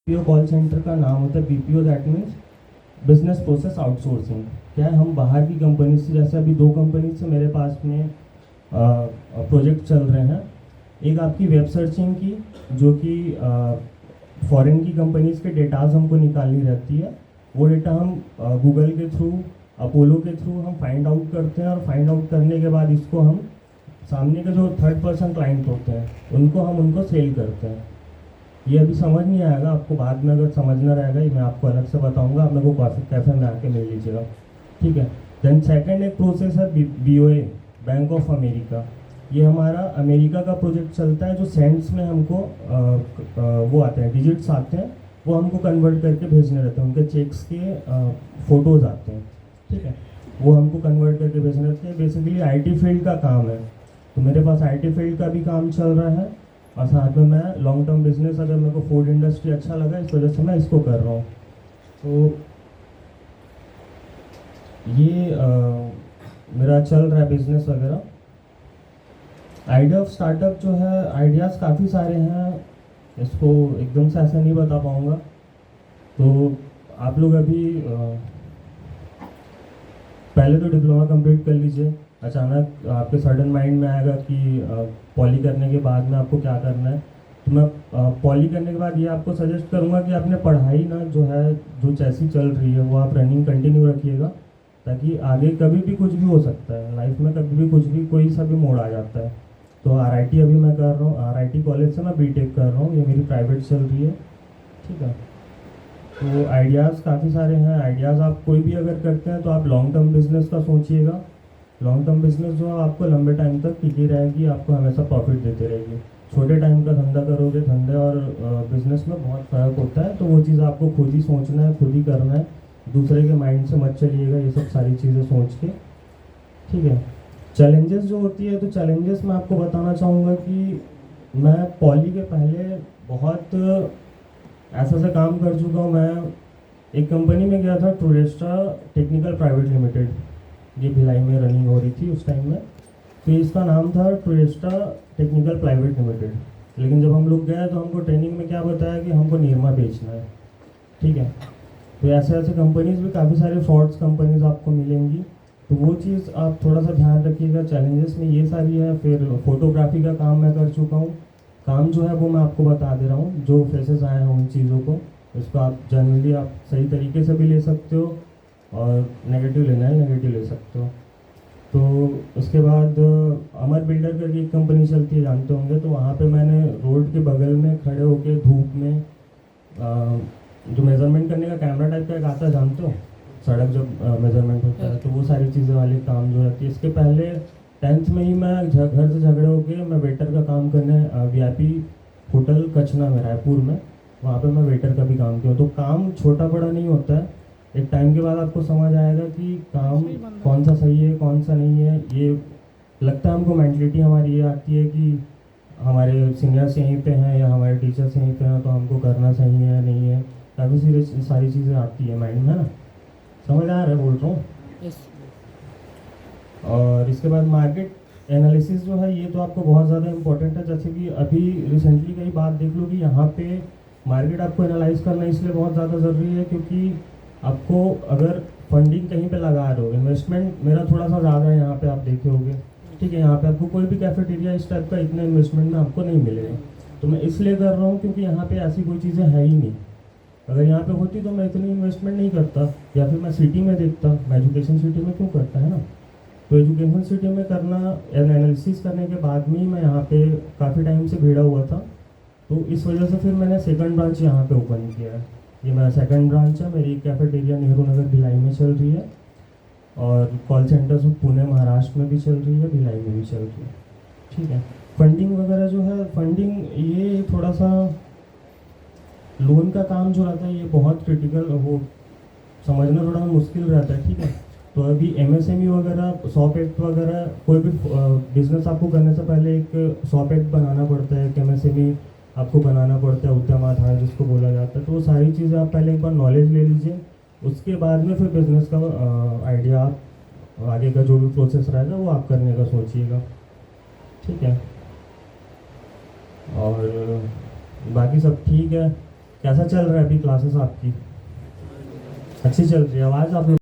BPO call centre का नाम होता है BPO, that means business process outsourcing. क्या है, हम बाहर की कंपनी से, जैसे अभी दो कंपनी से मेरे पास में प्रोजेक्ट चल रहे हैं। एक आपकी वेब सर्चिंग की, जो कि फॉरेन की कंपनीज के डेटाज हमको निकालनी रहती है। वो डेटा हम गूगल के थ्रू, अपोलो के थ्रू हम फाइंड आउट करते हैं, और फाइंड आउट करने के बाद इसको हम सामने के जो थर्ड पर्सन क्लाइंट होते हैं उनको सेल करते हैं। ये अभी समझ नहीं आएगा आपको, बाद में अगर समझना रहेगा ये मैं आपको अलग से बताऊंगा। आप मेरे को कैफे में आके मिल लीजिएगा, ठीक है। देन सेकंड एक प्रोसेस है बीओए, बैंक ऑफ अमेरिका। ये हमारा अमेरिका का प्रोजेक्ट चलता है, जो सेंट्स में हमको वो आते हैं, डिजिट्स आते हैं, वो हमको कन्वर्ट करके भेजने रहते हैं। उनके चेक्स के फोटोज़ आते हैं, ठीक है, वो हमको कन्वर्ट करके भेजने रहते हैं। बेसिकली आईटी फील्ड का काम है, तो मेरे पास आईटी फील्ड का भी काम चल रहा है, और साथ में मैं लॉन्ग टर्म बिजनेस, अगर मेरे को फूड इंडस्ट्री अच्छा लगा इस वजह से मैं इसको कर रहा हूँ। तो ये मेरा चल रहा है बिजनेस वगैरह। आइडिया ऑफ स्टार्टअप जो है, आइडियाज़ काफ़ी सारे हैं, इसको एकदम से ऐसे नहीं बता पाऊँगा। तो आप लोग अभी पहले तो डिप्लोमा कंप्लीट कर लीजिए। अचानक आपके सडन माइंड में आएगा कि पॉली करने के बाद में आपको क्या करना है। तो मैं पॉली करने के बाद ये आपको सजेस्ट करूँगा कि आपने पढ़ाई ना जो है, जो जैसी चल रही है वो आप रनिंग कंटिन्यू रखिएगा, ताकि आगे कभी भी कुछ भी हो सकता है लाइफ में, कभी भी कुछ भी, कोई सा भी मोड़ आ जाता है। तो आरआईटी अभी मैं कर रहा हूँ, आरआईटी कॉलेज से मैं बीटेक कर रहा हूँ, ये मेरी प्राइवेट चल रही है, ठीक है। तो आइडियाज़ काफ़ी सारे हैं। आइडियाज़ आप कोई भी अगर करते हैं तो आप लॉन्ग टर्म बिजनेस का सोचिएगा। लॉन्ग टर्म बिजनेस जो है आपको लंबे टाइम तक टिकी रहेगी, आपको हमेशा प्रॉफिट देते रहेगी। छोटे टाइम का धंधा करोगे, धंधे और बिजनेस में बहुत फ़र्क होता है, तो वो चीज़ आपको खुद ही सोचना है, खुद ही करना है। दूसरे के माइंड से मत चलिएगा, ये सब सारी चीज़ें सोच के, ठीक है। चैलेंजेस जो होती है, तो चैलेंजेस मैं आपको बताना चाहूँगा कि मैं पॉली के पहले बहुत ऐसा काम कर चुका हूँ। मैं एक कंपनी में गया था, टूरेस्टा टेक्निकल प्राइवेट लिमिटेड, ये भिलाई में रनिंग हो रही थी उस टाइम में। तो इसका नाम था टूरेस्टा टेक्निकल प्राइवेट लिमिटेड। लेकिन जब हम लोग गए तो हमको ट्रेनिंग में क्या बताया कि हमको निरमा बेचना है, ठीक है। तो ऐसे ऐसे कंपनीज भी, काफ़ी सारे फ्रॉड्स कंपनीज आपको मिलेंगी, तो वो चीज़ आप थोड़ा सा ध्यान रखिएगा। चैलेंजेस में ये सारी है। फिर फोटोग्राफी का काम मैं कर चुका हूँ। काम जो है वो मैं आपको बता दे रहा हूँ, जो फेसेस आए हैं उन चीज़ों को, इसको आप जनरली आप सही तरीके से भी ले सकते हो, और नेगेटिव लेना है नेगेटिव ले सकते हो। तो उसके बाद अमर बिल्डर करके एक कंपनी चलती है, जानते होंगे। तो वहाँ पे मैंने रोड के बगल में खड़े होके धूप में जो मेज़रमेंट करने का कैमरा टाइप का एक आता है, जानते हो, सड़क जब मेज़रमेंट होता है, तो वो सारी चीज़ें वाले काम जो रहती है। इसके पहले 10th में ही मैं घर से झगड़े होके मैं वेटर का काम करने वीआईपी होटल कचना में, रायपुर में, वहाँ पे मैं वेटर का भी काम किया। तो काम छोटा बड़ा नहीं होता है, एक टाइम के बाद आपको समझ आएगा कि काम कौन सा सही है कौन सा नहीं है। ये लगता है हमको, मेंटलिटी हमारी ये आती है कि हमारे सीनियर्स यहीं पे हैं या हमारे टीचर्स यहीं पे हैं, तो हमको करना सही है या नहीं है। काफ़ी सारी चीज़ें आती है माइंड में ना, समझ आ रहा है बोल रहा हूँ। और इसके बाद मार्केट एनालिसिस जो है, ये तो आपको बहुत ज़्यादा इम्पोर्टेंट है। जैसे कि अभी रिसेंटली कई बात देख लो कि यहाँ पे मार्केट आपको एनालाइज करना इसलिए बहुत ज़्यादा ज़रूरी है, क्योंकि आपको अगर फंडिंग कहीं पे लगा रहे हो, इन्वेस्टमेंट मेरा थोड़ा सा ज़्यादा है यहाँ पे, आप देखे होंगे, ठीक है। यहाँ पे आपको कोई भी कैफेटेरिया इस टाइप का इतना इन्वेस्टमेंट में आपको नहीं मिलेगा। तो मैं इसलिए कर रहा हूँ क्योंकि यहाँ पे ऐसी कोई चीज़ें है ही नहीं। अगर यहाँ पे होती तो मैं इतनी इन्वेस्टमेंट नहीं करता, या फिर मैं सिटी में देखता, मैं एजुकेशन सिटी में क्यों करता है ना। तो एजुकेशन सिटी में करना, एनालिसिस करने के बाद में ही मैं यहाँ पे काफ़ी टाइम से भिड़ा हुआ था, तो इस वजह से फिर मैंने सेकंड ब्रांच यहाँ पे ओपन किया है। ये मेरा सेकंड ब्रांच है। मेरी कैफेटेरिया नेहरू नगर भिलाई में चल रही है, और कॉल सेंटर पुणे महाराष्ट्र में भी चल रही है, भिलाई में भी चल रही है, ठीक है। फंडिंग वगैरह जो है, फंडिंग ये थोड़ा सा लोन का काम जो रहता है, ये बहुत क्रिटिकल, वो समझना थोड़ा मुश्किल रहता है, ठीक है। तो अभी एमएसएमई वगैरह, सॉप एक्ट वगैरह, कोई भी बिजनेस आपको करने से पहले एक सॉप एक्ट बनाना पड़ता है, एक एमएसएमई आपको बनाना पड़ता है, उद्यम आधार जिसको बोला जाता है। तो वो सारी चीज़ें आप पहले एक बार नॉलेज ले लीजिए, उसके बाद में फिर बिजनेस का आइडिया, आप आगे का जो भी प्रोसेस रहेगा वो आप करने का सोचिएगा, ठीक है। और बाकी सब ठीक है। कैसा चल रहा है अभी क्लासेस आपकी? अच्छी चल रही है। आवाज़ आप लोग